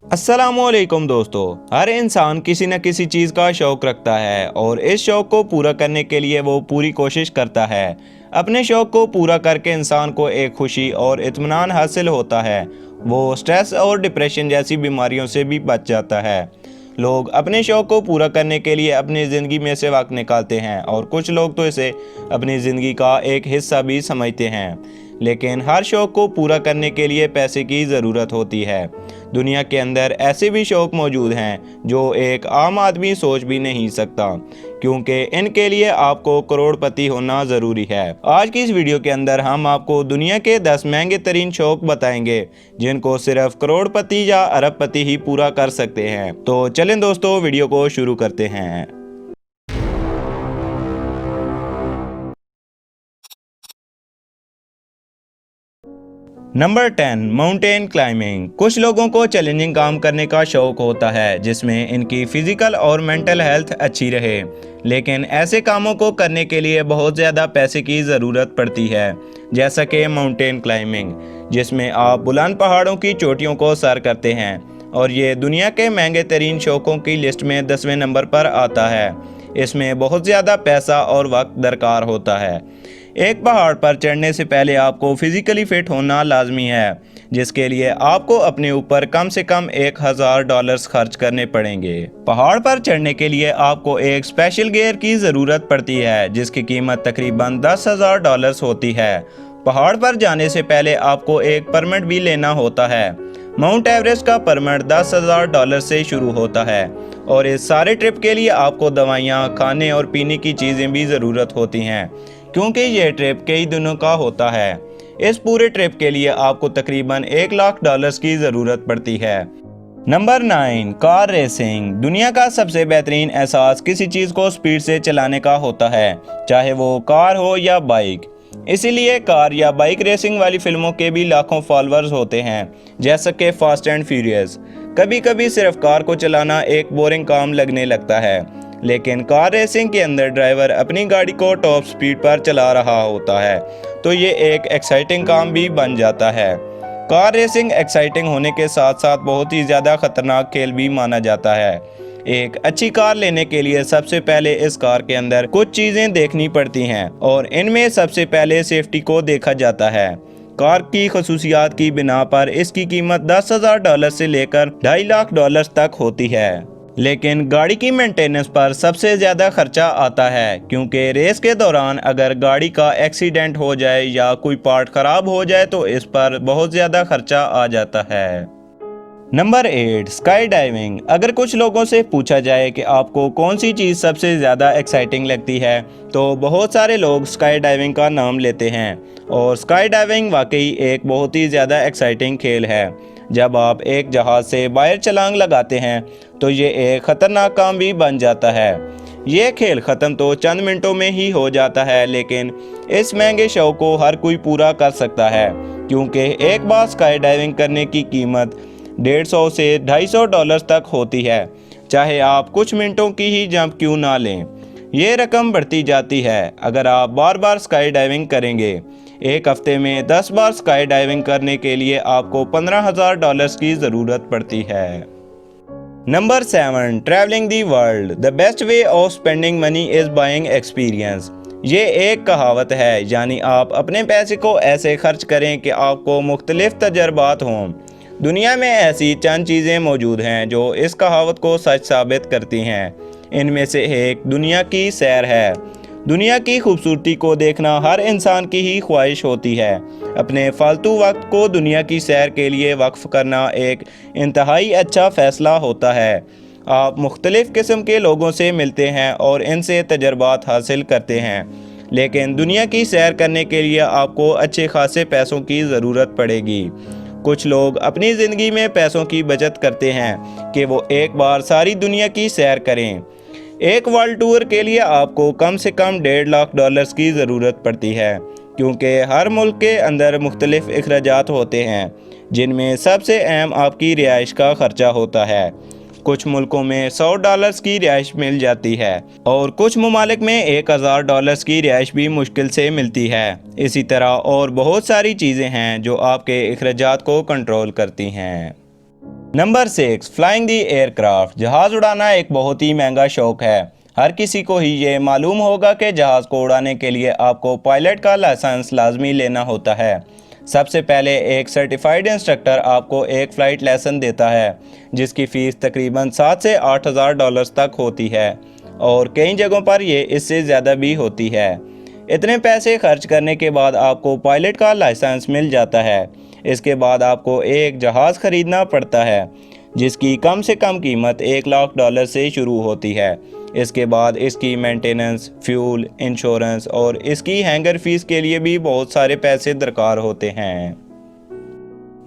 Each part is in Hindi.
अस्सलामुअलैकुम दोस्तों। हर इंसान किसी न किसी चीज़ का शौक़ रखता है और इस शौक़ को पूरा करने के लिए वो पूरी कोशिश करता है। अपने शौक़ को पूरा करके इंसान को एक खुशी और इत्मीनान हासिल होता है। वो स्ट्रेस और डिप्रेशन जैसी बीमारियों से भी बच जाता है। लोग अपने शौक़ को पूरा करने के लिए अपनी ज़िंदगी में से वक्त निकालते हैं और कुछ लोग तो इसे अपनी ज़िंदगी का एक हिस्सा भी समझते हैं। लेकिन हर शौक़ को पूरा करने के लिए पैसे की ज़रूरत होती है। दुनिया के अंदर ऐसे भी शौक़ मौजूद हैं जो एक आम आदमी सोच भी नहीं सकता, क्योंकि इनके लिए आपको करोड़पति होना ज़रूरी है। आज की इस वीडियो के अंदर हम आपको दुनिया के 10 महंगे तरीन शौक़ बताएंगे जिनको सिर्फ करोड़पति या अरबपति ही पूरा कर सकते हैं। तो चलें दोस्तों, वीडियो को शुरू करते हैं। Number 10, mountain climbing. कुछ लोगों को चैलेंजिंग काम करने का शौक होता है जिसमें इनकी फिजिकल और मेंटल हेल्थ अच्छी रहे, लेकिन ऐसे कामों को करने के लिए बहुत ज़्यादा पैसे की ज़रूरत पड़ती है, जैसा कि माउंटेन क्लाइंबिंग, जिसमें आप बुलंद पहाड़ों की चोटियों को सर करते हैं और ये दुनिया के महंगे तरीन शौकों की लिस्ट में 10वें नंबर पर आता है। इसमें बहुत ज़्यादा पैसा और वक्त दरकार होता है। एक पहाड़ पर चढ़ने से पहले आपको फिजिकली फिट होना लाजमी है, जिसके लिए आपको अपने ऊपर कम से कम $1000 खर्च करने पड़ेंगे। पहाड़ पर चढ़ने के लिए आपको एक स्पेशल गियर की ज़रूरत पड़ती है जिसकी कीमत तकरीबन $10,000 होती है। पहाड़ पर जाने से पहले आपको एक परमिट भी लेना होता है। माउंट एवरेस्ट का परमिट $10,000 से शुरू होता है और इस सारे ट्रिप के लिए आपको दवाइयाँ, खाने और पीने की चीज़ें भी ज़रूरत होती हैं, क्योंकि ये ट्रिप कई दिनों का होता है। इस पूरे ट्रिप के लिए आपको तकरीबन $1,00,000 की ज़रूरत पड़ती है। Number 9, car racing. दुनिया का सबसे बेहतरीन एहसास किसी चीज़ को स्पीड से चलाने का होता है, चाहे वो कार हो या बाइक। इसीलिए कार या बाइक रेसिंग वाली फिल्मों के भी लाखों फॉलोअर्स होते हैं, जैसा कि फास्ट एंड फ्यूरियस। कभी कभी सिर्फ कार को चलाना एक बोरिंग काम लगने लगता है, लेकिन कार रेसिंग के अंदर ड्राइवर अपनी गाड़ी को टॉप स्पीड पर चला रहा होता है, तो ये एक एक्साइटिंग काम भी बन जाता है। कार रेसिंग एक्साइटिंग होने के साथ साथ बहुत ही ज़्यादा खतरनाक खेल भी माना जाता है। एक अच्छी कार लेने के लिए सबसे पहले इस कार के अंदर कुछ चीज़ें देखनी पड़ती हैं और इनमें सबसे पहले सेफ्टी को देखा जाता है। कार की खसूसियात की बिना पर इसकी कीमत $10,000 से लेकर $2.5 लाख तक होती है। लेकिन गाड़ी की मेंटेनेंस पर सबसे ज़्यादा खर्चा आता है, क्योंकि रेस के दौरान अगर गाड़ी का एक्सीडेंट हो जाए या कोई पार्ट ख़राब हो जाए तो इस पर बहुत ज़्यादा खर्चा आ जाता है। Number 8, sky diving. अगर कुछ लोगों से पूछा जाए कि आपको कौन सी चीज़ सबसे ज़्यादा एक्साइटिंग लगती है, तो बहुत सारे लोग स्काई डाइविंग का नाम लेते हैं और स्काई डाइविंग वाकई एक बहुत ही ज़्यादा एक्साइटिंग खेल है। जब आप एक जहाज़ से बाहर छलांग लगाते हैं तो ये एक ख़तरनाक काम भी बन जाता है। ये खेल ख़त्म तो चंद मिनटों में ही हो जाता है, लेकिन इस महंगे शौक को हर कोई पूरा कर सकता है, क्योंकि एक बार स्काई डाइविंग करने की कीमत $150 से $250 तक होती है, चाहे आप कुछ मिनटों की ही जंप क्यों ना लें। ये रकम बढ़ती जाती है अगर आप बार बार स्काई डाइविंग करेंगे। एक हफ्ते में 10 बार स्काई डाइविंग करने के लिए आपको $15,000 की ज़रूरत पड़ती है। Number 7, travelling the world. The best way of spending money is buying experience. ये एक कहावत है, यानी आप अपने पैसे को ऐसे खर्च करें कि आपको मुख्तलिफ तजर्बात हों। दुनिया में ऐसी चंद चीज़ें मौजूद हैं जो इस कहावत को सच साबित करती हैं। इनमें से एक दुनिया की सैर है। दुनिया की खूबसूरती को देखना हर इंसान की ही ख्वाहिश होती है। अपने फालतू वक्त को दुनिया की सैर के लिए वक्फ करना एक इंतहाई अच्छा फ़ैसला होता है। आप मुख्तलिफ़ किस्म के लोगों से मिलते हैं और इनसे तजर्बात हासिल करते हैं, लेकिन दुनिया की सैर करने के लिए आपको अच्छे खासे पैसों की ज़रूरत पड़ेगी। कुछ लोग अपनी ज़िंदगी में पैसों की बचत करते हैं कि वो एक बार सारी दुनिया की सैर करें। एक वर्ल्ड टूर के लिए आपको कम से कम $1.5 लाख की ज़रूरत पड़ती है, क्योंकि हर मुल्क के अंदर मुख्तलिफ अखराजात होते हैं, जिनमें सबसे अहम आपकी रिहाइश का ख़र्चा होता है। कुछ मुल्कों में $100 की रिहाइश मिल जाती है और कुछ ममालिक में $1000 की रिहाइश भी मुश्किल से मिलती है। इसी तरह और बहुत सारी चीज़ें हैं जो आपके अखराजात को कंट्रोल करती हैं। नंबर 6, फ्लाइंग दी एयरक्राफ्ट। जहाज़ उड़ाना एक बहुत ही महंगा शौक है। हर किसी को ही ये मालूम होगा कि जहाज़ को उड़ाने के लिए आपको पायलट का लाइसेंस लाजमी लेना होता है। सबसे पहले एक सर्टिफाइड इंस्ट्रक्टर आपको एक फ़्लाइट लेसन देता है, जिसकी फ़ीस तकरीबन 7 से 8,000 डॉलर्स तक होती है और कई जगहों पर ये इससे ज़्यादा भी होती है। इतने पैसे खर्च करने के बाद आपको पायलट का लाइसेंस मिल जाता है। इसके बाद आपको एक जहाज़ ख़रीदना पड़ता है, जिसकी कम से कम कीमत 1 लाख डॉलर से शुरू होती है। इसके बाद इसकी मेंटेनेंस, फ्यूल, इंश्योरेंस और इसकी हैंगर फीस के लिए भी बहुत सारे पैसे दरकार होते हैं।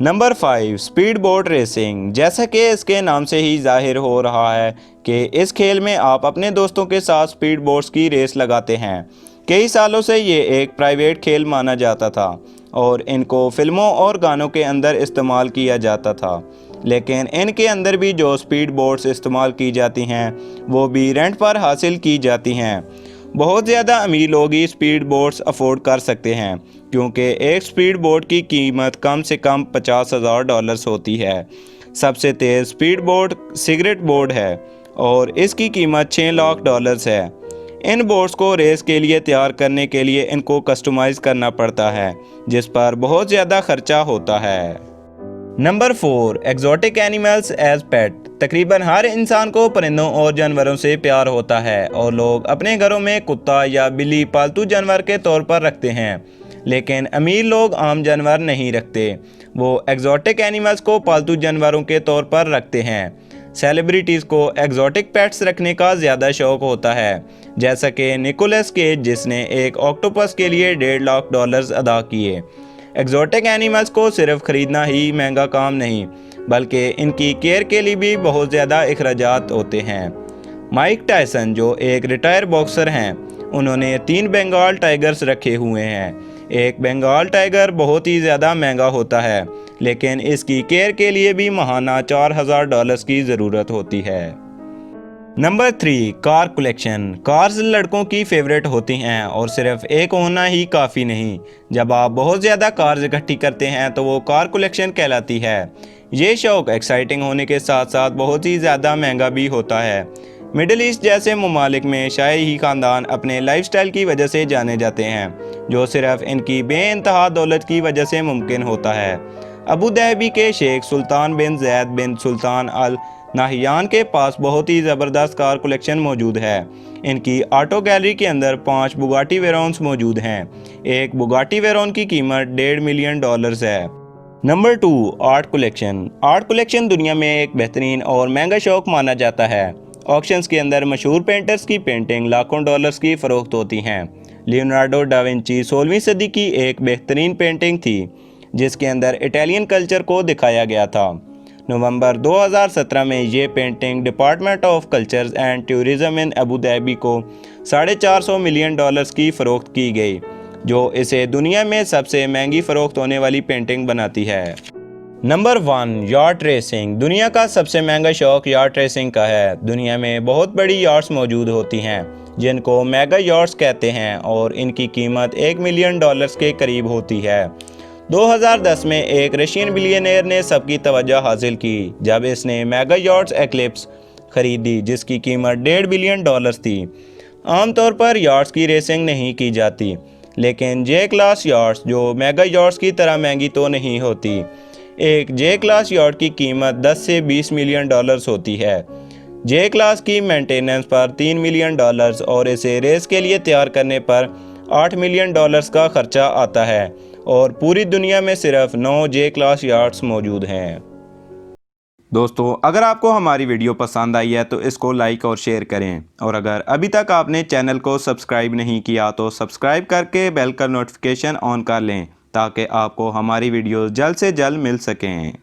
Number 5, speed boat racing. जैसा कि इसके नाम से ही जाहिर हो रहा है कि इस खेल में आप अपने दोस्तों के साथ स्पीड बोट्स की रेस लगाते हैं। कई सालों से ये एक प्राइवेट खेल माना जाता था और इनको फिल्मों और गानों के अंदर इस्तेमाल किया जाता था, लेकिन इनके अंदर भी जो स्पीड बोट्स इस्तेमाल की जाती हैं वो भी रेंट पर हासिल की जाती हैं। बहुत ज़्यादा अमीर लोग ही स्पीड बोट्स अफोर्ड कर सकते हैं, क्योंकि एक स्पीड बोट की कीमत कम से कम 50,000 डॉलर्स होती है। सबसे तेज़ स्पीड बोट सिगरेट बोट है और इसकी कीमत 6 लाख डॉलर्स है। इन बोट्स को रेस के लिए तैयार करने के लिए इनको कस्टमाइज़ करना पड़ता है, जिस पर बहुत ज़्यादा खर्चा होता है। Number 4, exotic animals as pet. तकरीबन हर इंसान को परिंदों और जानवरों से प्यार होता है और लोग अपने घरों में कुत्ता या बिल्ली पालतू जानवर के तौर पर रखते हैं, लेकिन अमीर लोग आम जानवर नहीं रखते। वो एक्जोटिक एनिमल्स को पालतू जानवरों के तौर पर रखते हैं। सेलिब्रिटीज़ को एक्जोटिक पेट्स रखने का ज़्यादा शौक होता है, जैसा कि निकोलस केज, जिसने एक ऑक्टोपस के लिए 1.5 लाख डॉलर्स अदा किए। एक्जोटिक एनिमल्स को सिर्फ ख़रीदना ही महंगा काम नहीं, बल्कि इनकी केयर के लिए भी बहुत ज़्यादा अखराजात होते हैं। माइक टायसन, जो एक रिटायर बॉक्सर हैं, उन्होंने 3 बंगाल टाइगर्स रखे हुए हैं। एक बंगाल टाइगर बहुत ही ज़्यादा महंगा होता है, लेकिन इसकी केयर के लिए भी माहाना 4,000 डॉलर्स की ज़रूरत होती है। Number 3, car collection. कार्स लड़कों की फेवरेट होती हैं और सिर्फ एक होना ही काफ़ी नहीं। जब आप बहुत ज़्यादा कार्स इकट्ठी करते हैं तो वो कार कलेक्शन कहलाती है। ये शौक एक्साइटिंग होने के साथ साथ बहुत ही ज़्यादा महंगा भी होता है। मिडिल ईस्ट जैसे ममालिक में शाही ख़ानदान अपने लाइफस्टाइल की वजह से जाने जाते हैं, जो सिर्फ इनकी बेइंतहा दौलत की वजह से मुमकिन होता है। अबू धाबी के शेख सुल्तान बिन जैद बिन सुल्तान अल नाहियान के पास बहुत ही ज़बरदस्त कार कलेक्शन मौजूद है। इनकी ऑटो गैलरी के अंदर 5 बुगाटी वेरॉन्स मौजूद हैं। एक बुगाटी वेरॉन की कीमत 1.5 मिलियन डॉलर्स है। Number 2, art collection. Art collection दुनिया में एक बेहतरीन और महंगा शौक माना जाता है। ऑक्शंस के अंदर मशहूर पेंटर्स की पेंटिंग लाखों डॉलर्स की फ़रोख्त होती हैं। लियोनार्डो डा विंची 16वीं सदी की एक बेहतरीन पेंटिंग थी, जिसके अंदर इटालियन कल्चर को दिखाया गया था। नवंबर 2017 में ये painting department of cultures and tourism in Abu Dhabi को 450 मिलियन डॉलर्स की फ़रोख्त की गई, जो इसे दुनिया में सबसे महंगी फ़रोख्त होने वाली पेंटिंग बनाती है। Number 1, yacht racing. दुनिया का सबसे महंगा शौक याट रेसिंग का है। दुनिया में बहुत बड़ी याट्स मौजूद होती हैं, जिनको मेगा याट्स कहते हैं, और इनकी कीमत 1 मिलियन डॉलर्स के करीब होती है। 2010 में एक रशियन बिलियनियर ने सबकी तवज्जो हासिल की जब इसने मेगा याट्स एक्लिप्स खरीदी, जिसकी कीमत 1.5 बिलियन डॉलर्स थी। आमतौर पर याट्स की रेसिंग नहीं की जाती, लेकिन जे क्लास याट्स जो मेगा याट्स की तरह महंगी तो नहीं होती। एक जे क्लास याट की कीमत 10 से 20 मिलियन डॉलर्स होती है। जे क्लास की मेंटेनेंस पर 3 मिलियन डॉलर्स और इसे रेस के लिए तैयार करने पर 8 मिलियन डॉलर्स का खर्चा आता है, और पूरी दुनिया में सिर्फ 9 जे क्लास याट्स मौजूद हैं। दोस्तों, अगर आपको हमारी वीडियो पसंद आई है तो इसको लाइक और शेयर करें, और अगर अभी तक आपने चैनल को सब्सक्राइब नहीं किया तो सब्सक्राइब करके बेल का नोटिफिकेशन ऑन कर लें, ताकि आपको हमारी वीडियोस जल्द से जल्द मिल सकें।